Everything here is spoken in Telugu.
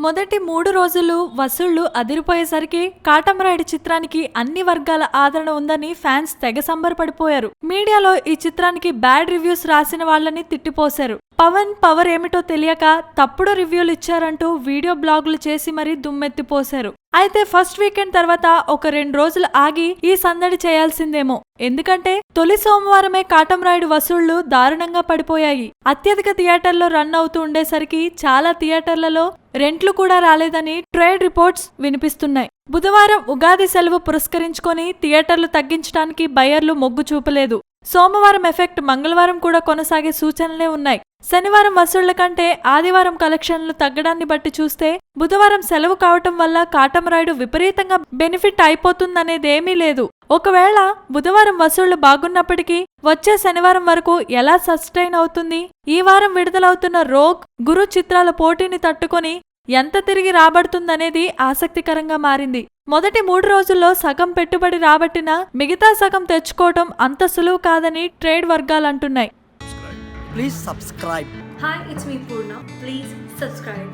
మొదటి 3 రోజులు వసూళ్లు అదిరిపోయేసరికి కాటమరాయుడు చిత్రానికి అన్ని వర్గాల ఆదరణ ఉందని ఫ్యాన్స్ తెగ సంబరపడిపోయారు. మీడియాలో ఈ చిత్రానికి బ్యాడ్ రివ్యూస్ రాసిన వాళ్ళని తిట్టిపోశారు. పవన్ పవర్ ఏమిటో తెలియక తప్పుడు రివ్యూలు ఇచ్చారంటూ వీడియో బ్లాగులు చేసి మరీ దుమ్మెత్తిపోశారు. అయితే ఫస్ట్ వీకెండ్ తర్వాత ఒక 2 రోజులు ఆగి ఈ సందడి చేయాల్సిందేమో. ఎందుకంటే తొలి సోమవారమే కాటమరాయుడు వసూళ్లు దారుణంగా పడిపోయాయి. అత్యధిక థియేటర్లో రన్ అవుతూ ఉండేసరికి చాలా థియేటర్లలో రెంట్లు కూడా రాలేదని ట్రేడ్ రిపోర్ట్స్ వినిపిస్తున్నాయి. బుధవారం ఉగాది సెలవు పురస్కరించుకొని థియేటర్లు తగ్గించడానికి బయ్యర్లు మొగ్గు చూపలేదు. సోమవారం ఎఫెక్ట్ మంగళవారం కూడా కొనసాగే సూచనలే ఉన్నాయి. శనివారం వసూళ్ల కంటే ఆదివారం కలెక్షన్లు తగ్గడాన్ని బట్టి చూస్తే బుధవారం సెలవు కావటం వల్ల కాటమరాయుడు విపరీతంగా బెనిఫిట్ అయిపోతుందనేదేమీ లేదు. ఒకవేళ బుధవారం వసూళ్లు బాగున్నప్పటికీ వచ్చే శనివారం వరకు ఎలా సస్టైన్ అవుతుంది? ఈ వారం విడుదలవుతున్న రోగ్, గురు చిత్రాల పోటీని తట్టుకొని ఎంత తిరిగి రాబడుతుందనేది ఆసక్తికరంగా మారింది. మొదటి 3 రోజుల్లో సగం పెట్టుబడి రాబట్టినా మిగతా సగం తెచ్చుకోవటం అంత సులువు కాదని trade వర్గాలంటున్నాయి. Please subscribe. Hi, it's me Purna. Please subscribe.